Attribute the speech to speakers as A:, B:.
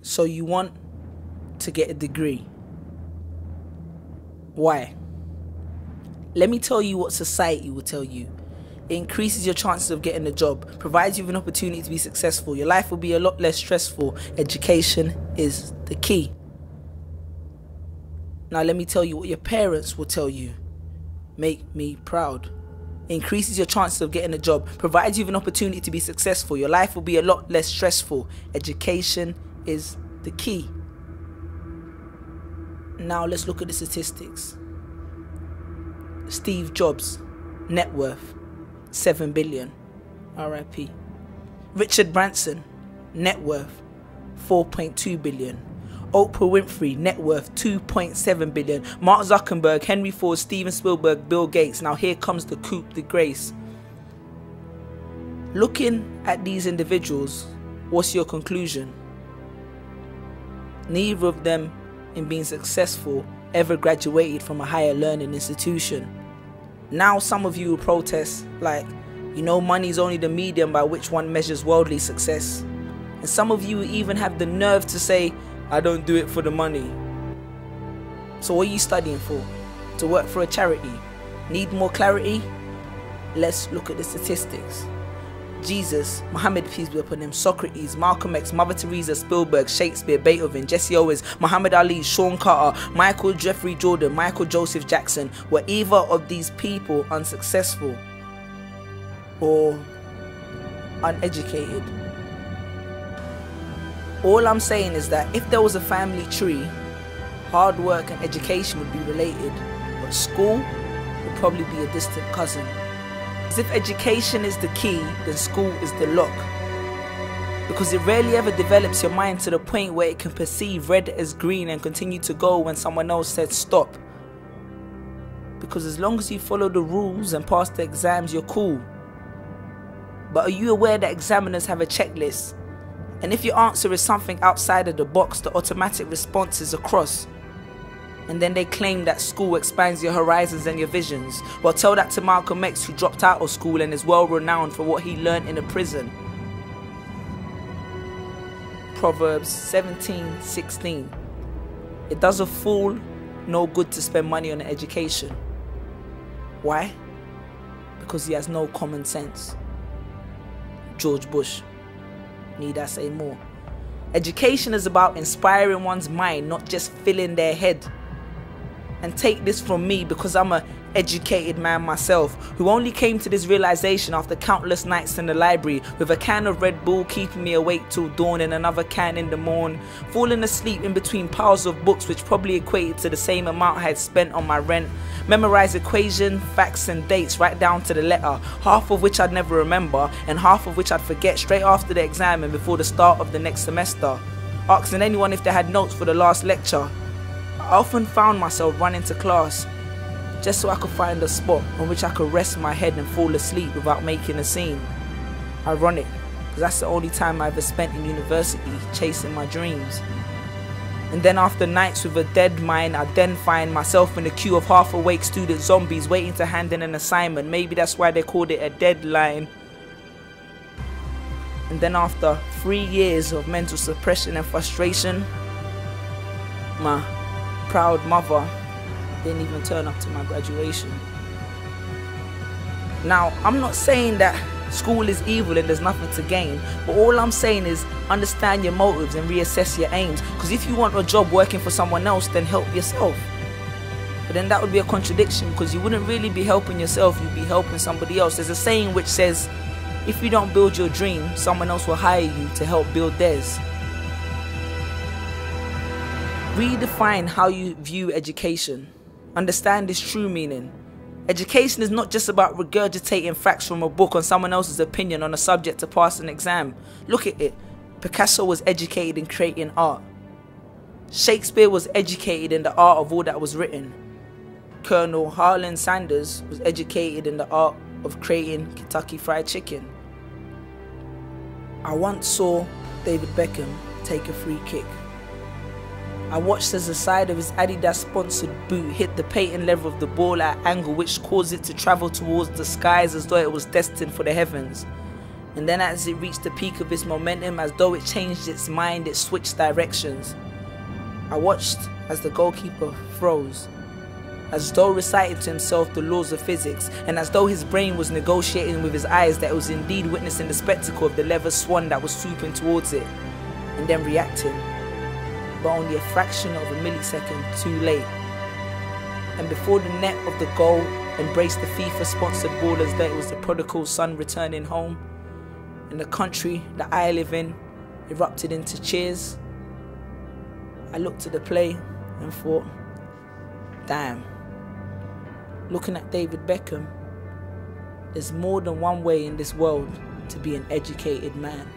A: So you want to get a degree. Why? Let me tell you what society will tell you. It increases your chances of getting a job, provides you with an opportunity to be successful. Your life will be a lot less stressful. Education is the key. Now let me tell you what your parents will tell you. Make me proud. It increases your chances of getting a job, provides you with an opportunity to be successful. Your life will be a lot less stressful. Education is the key. Now let's look at the statistics. Steve Jobs, net worth, 7 billion, RIP. Richard Branson, net worth, 4.2 billion. Oprah Winfrey, net worth, 2.7 billion. Mark Zuckerberg, Henry Ford, Steven Spielberg, Bill Gates. Now here comes the coup de grace. Looking at these individuals, what's your conclusion? Neither of them, in being successful, ever graduated from a higher learning institution. Now some of you will protest like, money is only the medium by which one measures worldly success. And some of you even have the nerve to say, I don't do it for the money. So what are you studying for? To work for a charity? Need more clarity? Let's look at the statistics. Jesus, Muhammad, peace be upon him, Socrates, Malcolm X, Mother Teresa, Spielberg, Shakespeare, Beethoven, Jesse Owens, Muhammad Ali, Sean Carter, Michael Jeffrey Jordan, Michael Joseph Jackson. Were either of these people unsuccessful or uneducated? All I'm saying is that if there was a family tree, hard work and education would be related, but school would probably be a distant cousin. As if education is the key, then school is the lock. Because it rarely ever develops your mind to the point where it can perceive red as green and continue to go when someone else said stop. Because as long as you follow the rules and pass the exams, you're cool. But are you aware that examiners have a checklist? And if your answer is something outside of the box, the automatic response is a cross. And then they claim that school expands your horizons and your visions. Well, tell that to Malcolm X, who dropped out of school and is well renowned for what he learned in a prison. Proverbs 17:16. It does a fool no good to spend money on education. Why? Because he has no common sense. George Bush. Need I say more? Education is about inspiring one's mind, not just filling their head. And take this from me, because I'm an educated man myself, who only came to this realization after countless nights in the library, with a can of Red Bull keeping me awake till dawn and another can in the morn, falling asleep in between piles of books which probably equated to the same amount I had spent on my rent, memorize equation, facts and dates right down to the letter, half of which I'd never remember and half of which I'd forget straight after the exam and before the start of the next semester, asking anyone if they had notes for the last lecture. I often found myself running to class just so I could find a spot on which I could rest my head and fall asleep without making a scene. Ironic, because that's the only time I ever spent in university chasing my dreams. And then after nights with a dead mind, I then find myself in the queue of half-awake student zombies waiting to hand in an assignment. Maybe that's why they called it a deadline. And then after 3 years of mental suppression and frustration, my proud mother didn't even turn up to my graduation. Now, I'm not saying that school is evil and there's nothing to gain, but all I'm saying is understand your motives and reassess your aims, because if you want a job working for someone else, then help yourself. But then that would be a contradiction, because you wouldn't really be helping yourself, you'd be helping somebody else. There's a saying which says, if you don't build your dream, someone else will hire you to help build theirs. Redefine how you view education. Understand its true meaning. Education is not just about regurgitating facts from a book on someone else's opinion on a subject to pass an exam. Look at it. Picasso was educated in creating art. Shakespeare was educated in the art of all that was written. Colonel Harlan Sanders was educated in the art of creating Kentucky Fried Chicken. I once saw David Beckham take a free kick. I watched as the side of his Adidas sponsored boot hit the patent leather of the ball at an angle which caused it to travel towards the skies as though it was destined for the heavens. And then as it reached the peak of its momentum, as though it changed its mind, it switched directions. I watched as the goalkeeper froze, as though reciting to himself the laws of physics, and as though his brain was negotiating with his eyes that it was indeed witnessing the spectacle of the leather swan that was swooping towards it, and then reacting, but only a fraction of a millisecond too late. And before the net of the goal embraced the FIFA-sponsored ball as though it was the prodigal son returning home, and the country that I live in erupted into cheers, I looked at the play and thought, damn, looking at David Beckham, there's more than one way in this world to be an educated man.